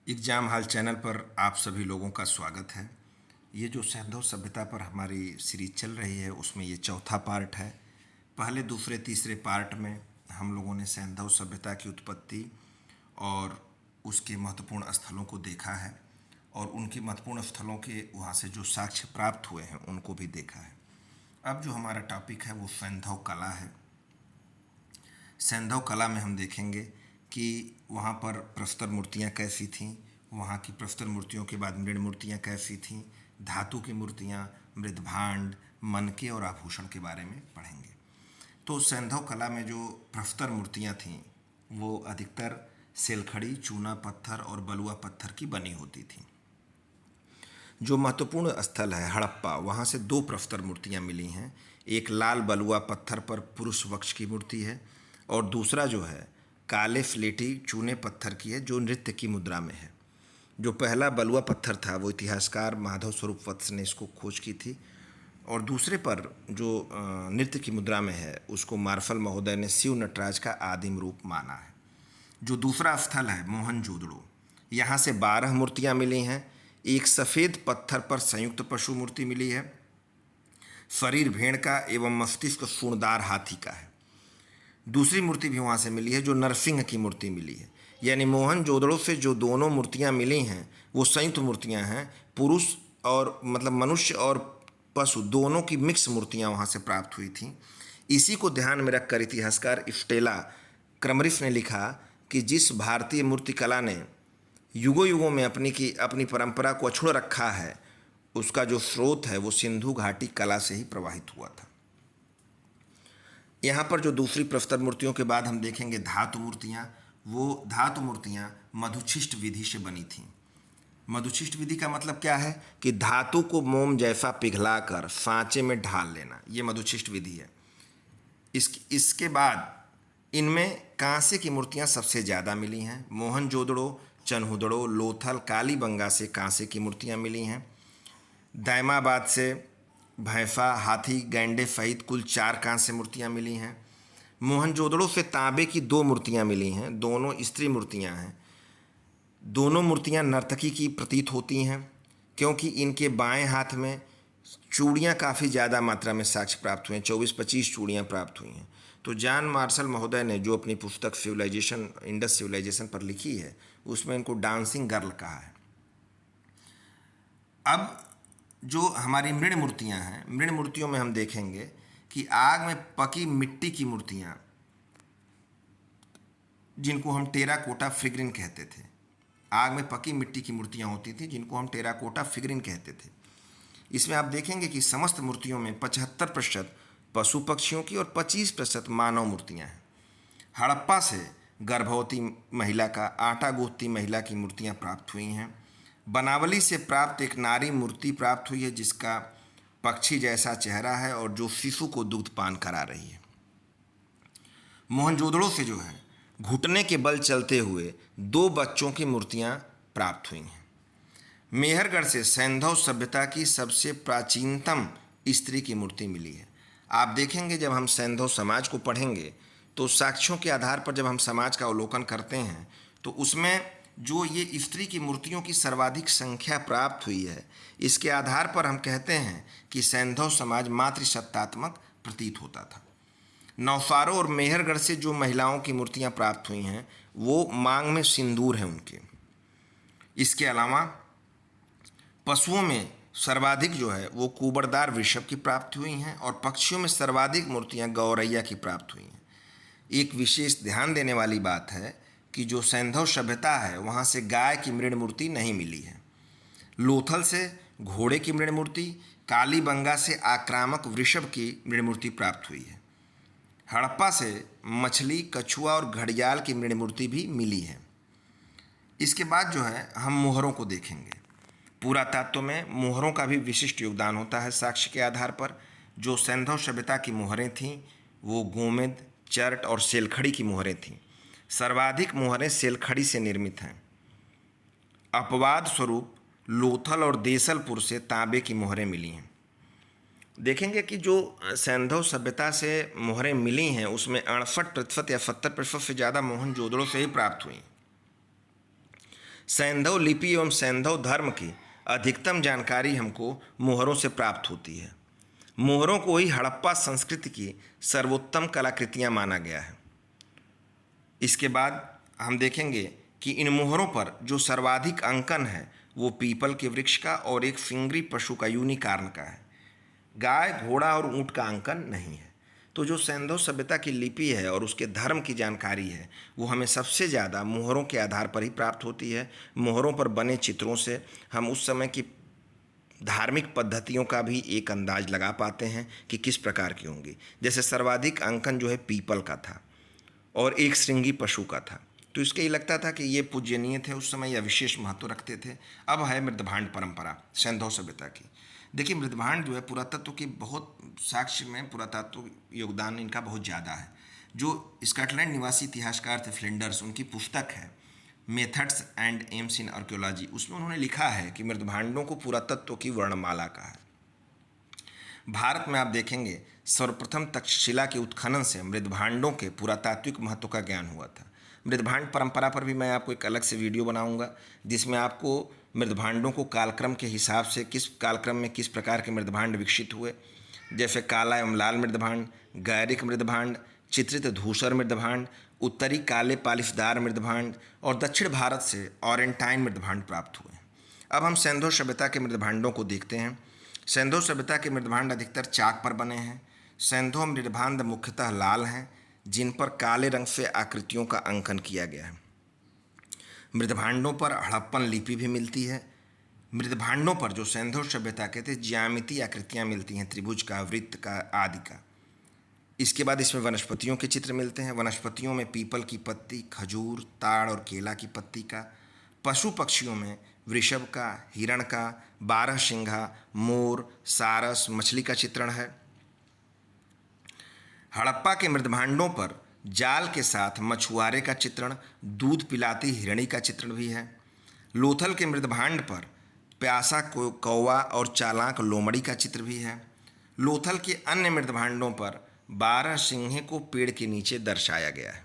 Exam हाल channel पर आप सभी लोगों का स्वागत है। ये जो सैंधव सभ्यता पर हमारी सीरीज चल रही है उसमें ये चौथा पार्ट है। पहले दूसरे तीसरे पार्ट में हम लोगों ने सैंधव सभ्यता की उत्पत्ति और उसके महत्वपूर्ण स्थलों को देखा है और उनके महत्वपूर्ण स्थलों के वहाँ से जो साक्ष्य प्राप्त हुए हैं उनको भी देखा है। अब जो हमारा टॉपिक है वो सैंधव कला है। सैंधव कला में हम देखेंगे कि वहाँ पर प्रस्तर मूर्तियाँ कैसी थीं, वहाँ की प्रस्तर मूर्तियों के बाद मृण मूर्तियाँ कैसी थीं, धातु की मूर्तियाँ, मृदभांड, मनके और आभूषण के बारे में पढ़ेंगे। तो सैंधव कला में जो प्रस्तर मूर्तियाँ थीं वो अधिकतर सेलखड़ी, चूना पत्थर और बलुआ पत्थर की बनी होती थीं। जो महत्वपूर्ण स्थल है हड़प्पा, वहाँ से दो प्रस्तर मूर्तियाँ मिली हैं। एक लाल बलुआ पत्थर पर पुरुष वक्ष की मूर्ति है और दूसरा जो है काले स्लेटी चूने पत्थर की है जो नृत्य की मुद्रा में है। जो पहला बलुआ पत्थर था वो इतिहासकार माधव स्वरूप वत्स ने इसको खोज की थी और दूसरे पर जो नृत्य की मुद्रा में है उसको मार्शल महोदय ने शिव नटराज का आदिम रूप माना है। जो दूसरा स्थल है मोहनजोदड़ो, यहाँ से 12 मूर्तियाँ मिली हैं। एक सफ़ेद पत्थर पर संयुक्त पशु मूर्ति मिली है, शरीर भेड़ का एवं मस्तिष्क सूंडदार हाथी का है। दूसरी मूर्ति भी वहाँ से मिली है जो नरसिंह की मूर्ति मिली है। यानी मोहनजोदड़ो से जो दोनों मूर्तियाँ मिली हैं वो संयुक्त मूर्तियाँ हैं। पुरुष और मतलब मनुष्य और पशु दोनों की मिक्स मूर्तियाँ वहाँ से प्राप्त हुई थीं। इसी को ध्यान में रखकर इतिहासकार स्टेला क्रमरिस ने लिखा कि जिस भारतीय मूर्तिकला ने युगों युगों में अपनी परंपरा को अछूड़ रखा है उसका जो स्रोत है वो सिंधु घाटी कला से ही प्रवाहित हुआ था। यहाँ पर जो दूसरी प्रस्तर मूर्तियों के बाद हम देखेंगे धातु मूर्तियाँ। वो धातु मूर्तियाँ मधुशिष्ट विधि से बनी थीं। मधुशिष्ट विधि का मतलब क्या है कि धातु को मोम जैसा पिघलाकर सांचे में ढाल लेना, ये मधुशिष्ट विधि है। इसके बाद इनमें कांसे की मूर्तियाँ सबसे ज़्यादा मिली हैं। मोहनजोदड़ो, चनहुदड़ो, लोथल, कालीबंगा से कांसे की मूर्तियाँ मिली हैं। दैमाबाद से भैंसा, हाथी, गैंडे सहित कुल 4 कांस्य मूर्तियाँ मिली हैं। मोहनजोदड़ो से तांबे की 2 मूर्तियाँ मिली हैं, दोनों स्त्री मूर्तियाँ हैं। दोनों मूर्तियाँ नर्तकी की प्रतीत होती हैं क्योंकि इनके बाएं हाथ में चूड़ियाँ काफ़ी ज़्यादा मात्रा में साक्ष्य प्राप्त हुए हैं, 24-25 चूड़ियाँ प्राप्त हुई हैं। तो जॉन मार्शल महोदय ने जो अपनी पुस्तक सिविलाइजेशन, इंडस सिविलाइजेशन पर लिखी है उसमें इनको डांसिंग गर्ल कहा है। अब जो हमारी मृण मूर्तियाँ हैं, मृण मूर्तियों में हम देखेंगे कि आग में पकी मिट्टी की मूर्तियाँ जिनको हम टेराकोटा फिगरिन कहते थे, आग में पकी मिट्टी की मूर्तियाँ होती थी जिनको हम टेराकोटा फिगरिन कहते थे। इसमें आप देखेंगे कि समस्त मूर्तियों में 75% पशु पक्षियों की और 25% मानव मूर्तियाँ हैं। हड़प्पा से गर्भवती महिला का, आटा गूंथती महिला की मूर्तियाँ प्राप्त हुई हैं। बनावली से प्राप्त एक नारी मूर्ति प्राप्त हुई है जिसका पक्षी जैसा चेहरा है और जो शिशु को दुग्ध पान करा रही है। मोहनजोदड़ो से जो है घुटने के बल चलते हुए 2 बच्चों की मूर्तियाँ प्राप्त हुई हैं। मेहरगढ़ से सैंधव सभ्यता की सबसे प्राचीनतम स्त्री की मूर्ति मिली है। आप देखेंगे जब हम सैंधव समाज को पढ़ेंगे तो साक्ष्यों के आधार पर जब हम समाज का अवलोकन करते हैं तो उसमें जो ये स्त्री की मूर्तियों की सर्वाधिक संख्या प्राप्त हुई है इसके आधार पर हम कहते हैं कि सैंधव समाज मातृसत्तात्मक प्रतीत होता था। नौसारो और मेहरगढ़ से जो महिलाओं की मूर्तियाँ प्राप्त हुई हैं वो मांग में सिंदूर है उनके। इसके अलावा पशुओं में सर्वाधिक जो है वो कुबड़दार वृषभ की प्राप्ति हुई हैं और पक्षियों में सर्वाधिक मूर्तियाँ गौरैया की प्राप्त हुई हैं। एक विशेष ध्यान देने वाली बात है कि जो सैंधव सभ्यता है वहाँ से गाय की मृण मूर्ति नहीं मिली है। लोथल से घोड़े की मृण मूर्ति, कालीबंगा से आक्रामक वृषभ की मृण मूर्ति प्राप्त हुई है। हड़प्पा से मछली, कछुआ और घड़ियाल की मृण मूर्ति भी मिली है। इसके बाद जो है हम मोहरों को देखेंगे। पुरातत्व में मोहरों का भी विशिष्ट योगदान होता है साक्ष्य के आधार पर। जो सैंधव सभ्यता की मोहरें थीं वो गोमेद, चर्ट और सेलखड़ी की मोहरें थीं। सर्वाधिक मोहरें सेलखड़ी से निर्मित हैं। अपवाद स्वरूप लोथल और देसलपुर से तांबे की मोहरें मिली हैं। देखेंगे कि जो सैंधव सभ्यता से मोहरें मिली हैं उसमें 68% या 70% से ज़्यादा मोहनजोदड़ो से ही प्राप्त हुई। सैंधव लिपि एवं सैंधव धर्म की अधिकतम जानकारी हमको मोहरों से प्राप्त होती है। मोहरों को ही हड़प्पा संस्कृति की सर्वोत्तम कलाकृतियाँ माना गया है। इसके बाद हम देखेंगे कि इन मोहरों पर जो सर्वाधिक अंकन है वो पीपल के वृक्ष का और एक फिंगरी पशु का यूनिकॉर्न का है। गाय, घोड़ा और ऊँट का अंकन नहीं है। तो जो सैंधव सभ्यता की लिपि है और उसके धर्म की जानकारी है वो हमें सबसे ज़्यादा मोहरों के आधार पर ही प्राप्त होती है। मोहरों पर बने चित्रों से हम उस समय की धार्मिक पद्धतियों का भी एक अंदाज लगा पाते हैं कि किस प्रकार की होंगी। जैसे सर्वाधिक अंकन जो है पीपल का था और एक श्रृंगी पशु का था, तो इसके ये लगता था कि ये पूजनीय थे उस समय या विशेष महत्व रखते थे। अब है मृदभांड परंपरा सैंधव सभ्यता की। देखिए, मृदभांड जो है पुरातत्व की बहुत साक्ष्य में पुरातत्व योगदान इनका बहुत ज़्यादा है। जो स्कॉटलैंड निवासी इतिहासकार थे फ्लिंडर्स, उनकी पुस्तक है methods and AIIMS in archaeology, उसमें उन्होंने लिखा है कि मृदभांडों को पुरातत्व की वर्णमाला कहा है। भारत में आप देखेंगे सर्वप्रथम तक्षशिला के उत्खनन से मृदभांडों के पुरातात्विक महत्व का ज्ञान हुआ था। मृदभांड परंपरा पर भी मैं आपको एक अलग से वीडियो बनाऊंगा जिसमें आपको मृदभांडों को कालक्रम के हिसाब से किस कालक्रम में किस प्रकार के मृदभांड विकसित हुए, जैसे काला एवं लाल मृदभांड, गैरिक मृदभांड, चित्रित धूसर मृदभांड, उत्तरी काले पालिशदार मृदभांड और दक्षिण भारत से ऑरेंटाइन मृदभांड प्राप्त हुए। अब हम सैंधव सभ्यता के मृदभांडों को देखते हैं। सैंधव सभ्यता के मृदभांड अधिकतर चाक पर बने हैं। सैंधव मृदभांड मुख्यतः लाल हैं जिन पर काले रंग से आकृतियों का अंकन किया गया है। मृदभांडों पर हड़प्पन लिपि भी मिलती है। मृदभांडों पर जो सैंधव सभ्यता के थे ज्यामितीय आकृतियाँ मिलती हैं, त्रिभुज का, वृत्त का आदि का। इसके बाद इसमें वनस्पतियों के चित्र मिलते हैं। वनस्पतियों में पीपल की पत्ती, खजूर, ताड़ और केला की पत्ती का। पशु पक्षियों में वृषभ का, हिरण का, बारहसिंघा, मोर, सारस, मछली का चित्रण है। हड़प्पा के मृदभांडों पर जाल के साथ मछुआरे का चित्रण, दूध पिलाती हिरणी का चित्रण भी है। लोथल के मृदभांड पर प्यासा कौवा और चालाक लोमड़ी का चित्र भी है। लोथल के अन्य मृदभांडों पर बारहसिंघे को पेड़ के नीचे दर्शाया गया है।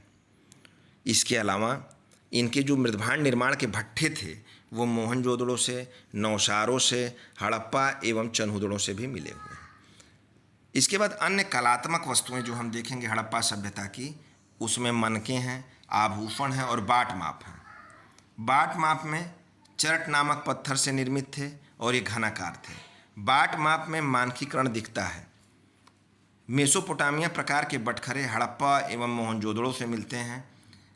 इसके अलावा इनके जो मृदभांड निर्माण के भट्ठे थे वो मोहनजोदड़ो से, नौशारों से, हड़प्पा एवं चन्हुदड़ों से भी मिले हुए हैं। इसके बाद अन्य कलात्मक वस्तुएं जो हम देखेंगे हड़प्पा सभ्यता की, उसमें मनके हैं, आभूषण हैं और बाट माप हैं। बाट माप में चरट नामक पत्थर से निर्मित थे और ये घनाकार थे। बाट माप में मानकीकरण दिखता है। मेसोपोटामिया प्रकार के बटखरे हड़प्पा एवं मोहनजोदड़ो से मिलते हैं।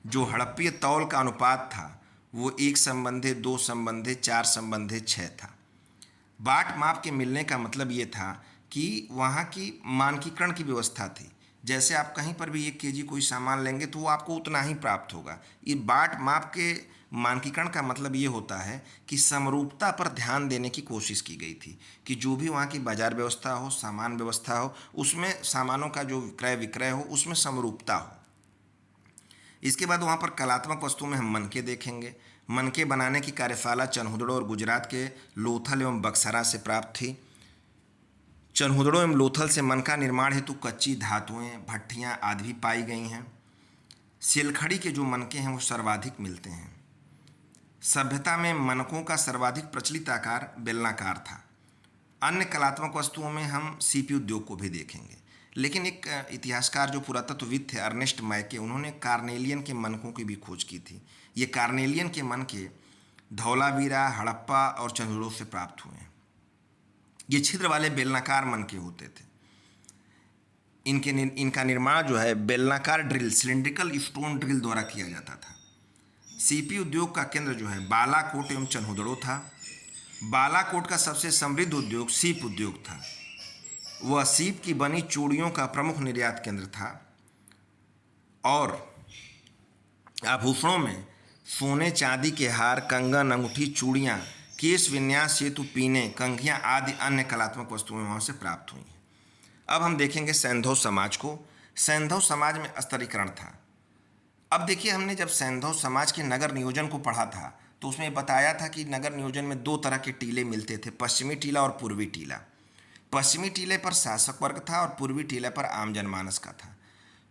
जो हड़प्पीय तौल का अनुपात था वो 1:2:4:6 था। बाट माप के मिलने का मतलब ये था कि वहाँ की मानकीकरण की व्यवस्था थी। जैसे आप कहीं पर भी 1 kg कोई सामान लेंगे तो वो आपको उतना ही प्राप्त होगा। ये बाट माप के मानकीकरण का मतलब ये होता है कि समरूपता पर ध्यान देने की कोशिश की गई थी कि जो भी वहाँ की बाजार व्यवस्था हो, सामान व्यवस्था हो, उसमें सामानों का जो क्रय विक्रय हो उसमें समरूपता हो। इसके बाद वहाँ पर कलात्मक वस्तुओं में हम मनके देखेंगे। मनके बनाने की कार्यशाला चन्हुदड़ो और गुजरात के लोथल एवं बक्सरा से प्राप्त थी। चन्हुदड़ो एवं लोथल से मनका निर्माण हेतु कच्ची धातुएं, भट्ठियाँ आदि भी पाई गई हैं। सिलखड़ी के जो मनके हैं वो सर्वाधिक मिलते हैं। सभ्यता में मनकों का सर्वाधिक प्रचलित आकार बेलनाकार था। अन्य कलात्मक वस्तुओं में हम सीपी उद्योग को भी देखेंगे। लेकिन एक इतिहासकार जो पुरातत्वविद थे अर्नेस्ट मैके, उन्होंने कार्नेलियन के मनकों की भी खोज की थी। ये कार्नेलियन के मनके धौलावीरा, हड़प्पा और चन्हुदड़ो से प्राप्त हुए हैं। ये छिद्र वाले बेलनाकार मनके होते थे। इनका निर्माण जो है बेलनाकार ड्रिल, सिलिंड्रिकल स्टोन ड्रिल द्वारा किया जाता था। सीपी उद्योग का केंद्र जो है बालाकोट एवं चन्हुदड़ो था। बालाकोट का सबसे समृद्ध उद्योग सीप उद्योग था। वह सीप की बनी चूड़ियों का प्रमुख निर्यात केंद्र था और आभूषणों में सोने चांदी के हार, कंगन, अंगूठी, चूड़ियाँ, केश विन्यास हेतु पीने, कंघियाँ आदि अन्य कलात्मक वस्तुएं वहाँ से प्राप्त हुई हैं। अब हम देखेंगे सैंधव समाज को। सैंधव समाज में स्तरीकरण था। अब देखिए, हमने जब सैंधव समाज के नगर नियोजन को पढ़ा था तो उसमें बताया था कि नगर नियोजन में 2 तरह के टीले मिलते थे, पश्चिमी टीला और पूर्वी टीला। पश्चिमी टीले पर शासक वर्ग था और पूर्वी टीले पर आम जनमानस का था।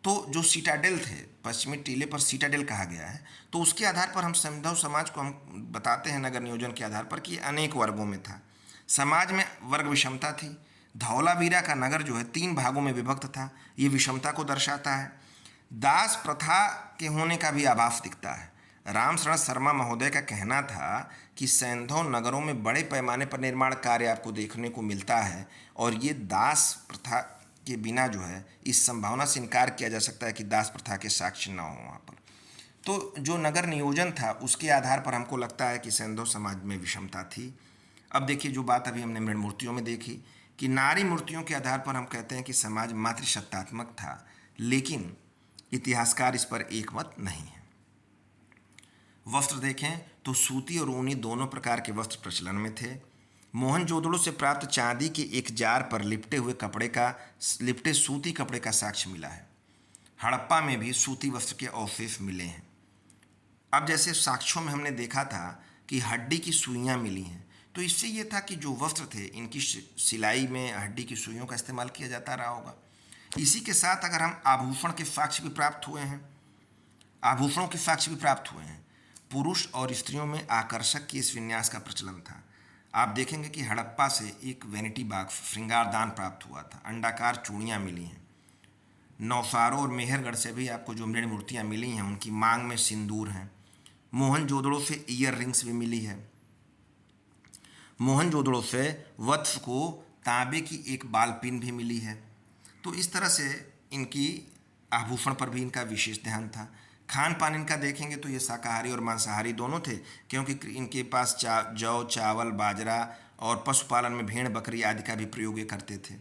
तो जो सीटाडेल थे, पश्चिमी टीले पर सीटाडेल कहा गया है, तो उसके आधार पर हम सैंधव समाज को हम बताते हैं नगर नियोजन के आधार पर कि अनेक वर्गों में था। समाज में वर्ग विषमता थी। धौलावीरा का नगर जो है 3 भागों में विभक्त था, ये विषमता को दर्शाता है। दास प्रथा के होने का भी आभास दिखता है। राम शरण शर्मा महोदय का कहना था कि सैंधव नगरों में बड़े पैमाने पर निर्माण कार्य आपको देखने को मिलता है, और ये दास प्रथा के बिना जो है इस संभावना से इनकार किया जा सकता है कि दास प्रथा के साक्ष्य न हो वहाँ पर। तो जो नगर नियोजन था उसके आधार पर हमको लगता है कि सैंधव समाज में विषमता थी। अब देखिए, जो बात अभी हमने मृण मूर्तियों में देखी कि नारी मूर्तियों के आधार पर हम कहते हैं कि समाज मातृसत्तात्मक था, लेकिन इतिहासकार इस पर एकमत नहीं है। वस्त्र देखें तो सूती और ऊनी दोनों प्रकार के वस्त्र प्रचलन में थे। मोहनजोदड़ो से प्राप्त चांदी के एक जार पर लिपटे सूती कपड़े का साक्ष्य मिला है। हड़प्पा में भी सूती वस्त्र के अवशेष मिले हैं। अब जैसे साक्ष्यों में हमने देखा था कि हड्डी की सुइयां मिली हैं, तो इससे ये था कि जो वस्त्र थे इनकी सिलाई में हड्डी की सुइयों का इस्तेमाल किया जाता रहा होगा। इसी के साथ अगर हम आभूषणों के साक्ष्य भी प्राप्त हुए हैं। पुरुष और स्त्रियों में आकर्षक केश विन्यास का प्रचलन था। आप देखेंगे कि हड़प्पा से एक वैनिटी बॉक्स श्रृंगारदान प्राप्त हुआ था। अंडाकार चूड़ियाँ मिली हैं। नौसारो और मेहरगढ़ से भी आपको जो मृण मूर्तियाँ मिली हैं उनकी मांग में सिंदूर हैं। मोहनजोदड़ो से ईयर रिंग्स भी मिली है। मोहनजोदड़ो से वत्स को तांबे की एक बालपिन भी मिली है। तो इस तरह से इनकी आभूषण पर भी इनका विशेष ध्यान था। खान पान इनका देखेंगे तो ये शाकाहारी और मांसाहारी दोनों थे, क्योंकि इनके पास जौ, चावल, बाजरा और पशुपालन में भेड़ बकरी आदि का भी प्रयोग ये करते थे।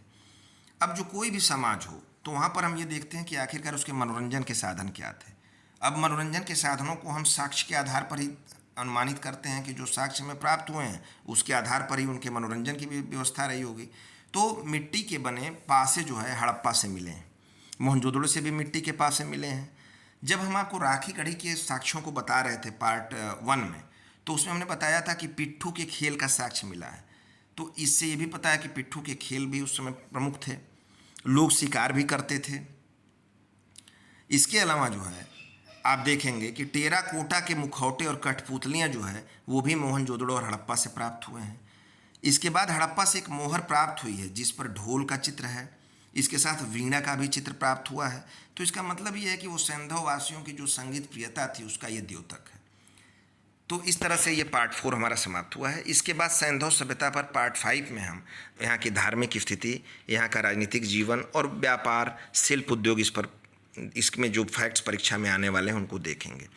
अब जो कोई भी समाज हो तो वहाँ पर हम ये देखते हैं कि आखिरकार उसके मनोरंजन के साधन क्या थे। अब मनोरंजन के साधनों को हम साक्ष्य के आधार पर ही अनुमानित करते हैं कि जो साक्ष्य में प्राप्त हुए हैं उसके आधार पर ही उनके मनोरंजन की भी व्यवस्था रही होगी। तो मिट्टी के बने पासे जो है हड़प्पा से मिले हैं। मोहनजोदड़ो से भी मिट्टी के पासे मिले हैं। जब हम आपको राखी कढ़ी के साक्ष्यों को बता रहे थे पार्ट 1 में, तो उसमें हमने बताया था कि पिट्ठू के खेल का साक्ष्य मिला है। तो इससे ये भी पता है कि पिट्ठू के खेल भी उस समय प्रमुख थे। लोग शिकार भी करते थे। इसके अलावा जो है आप देखेंगे कि टेराकोटा के मुखौटे और कठपुतलियाँ जो है वो भी मोहनजोदड़ो और हड़प्पा से प्राप्त हुए हैं। इसके बाद हड़प्पा से एक मोहर प्राप्त हुई है जिस पर ढोल का चित्र है। इसके साथ वीणा का भी चित्र प्राप्त हुआ है। तो इसका मतलब ये है कि वो सैंधव वासियों की जो संगीत प्रियता थी उसका ये द्योतक है। तो इस तरह से ये पार्ट 4 हमारा समाप्त हुआ है। इसके बाद सैंधव सभ्यता पर पार्ट 5 में हम यहाँ की धार्मिक स्थिति, यहाँ का राजनीतिक जीवन और व्यापार, शिल्प उद्योग, इसमें जो फैक्ट्स परीक्षा में आने वाले हैं उनको देखेंगे।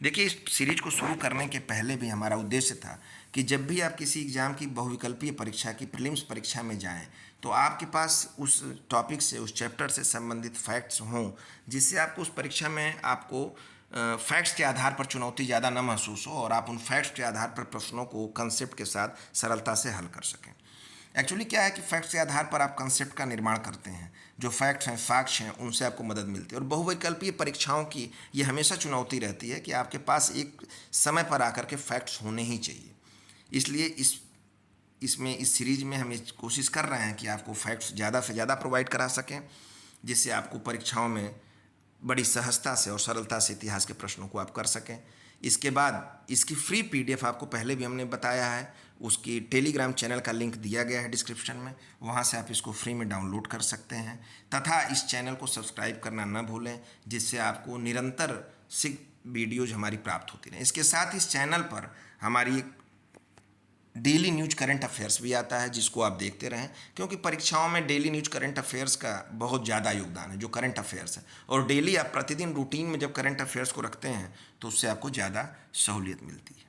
देखिए, इस सीरीज को शुरू करने के पहले भी हमारा उद्देश्य था कि जब भी आप किसी एग्ज़ाम की बहुविकल्पीय परीक्षा की प्रीलिम्स परीक्षा में जाएं तो आपके पास उस टॉपिक से, उस चैप्टर से संबंधित फैक्ट्स हों, जिससे आपको उस परीक्षा में आपको फैक्ट्स के आधार पर चुनौती ज़्यादा न महसूस हो और आप उन फैक्ट्स के आधार पर प्रश्नों को कंसेप्ट के साथ सरलता से हल कर सकें। एक्चुअली क्या है कि फैक्ट्स के आधार पर आप कंसेप्ट का निर्माण करते हैं। जो फैक्ट्स हैं, साक्ष्य हैं, उनसे आपको मदद मिलती है। और बहुविकल्पीय परीक्षाओं की ये हमेशा चुनौती रहती है कि आपके पास एक समय पर आकर के फैक्ट्स होने ही चाहिए। इसलिए इस सीरीज में हम कोशिश कर रहे हैं कि आपको फैक्ट्स ज़्यादा से ज़्यादा प्रोवाइड करा सकें, जिससे आपको परीक्षाओं में बड़ी सहजता से और सरलता से इतिहास के प्रश्नों को आप कर सकें। इसके बाद इसकी फ्री PDF आपको पहले भी हमने बताया है, उसकी टेलीग्राम चैनल का लिंक दिया गया है डिस्क्रिप्शन में, वहाँ से आप इसको फ्री में डाउनलोड कर सकते हैं। तथा इस चैनल को सब्सक्राइब करना न भूलें, जिससे आपको निरंतर वीडियोज हमारी प्राप्त होती रहें। इसके साथ इस चैनल पर हमारी एक डेली न्यूज करंट अफेयर्स भी आता है, जिसको आप देखते रहें, क्योंकि परीक्षाओं में डेली न्यूज करंट अफेयर्स का बहुत ज़्यादा योगदान है, जो करंट अफेयर्स है। और डेली आप प्रतिदिन रूटीन में जब करंट अफेयर्स को रखते हैं तो उससे आपको ज़्यादा सहूलियत मिलती है।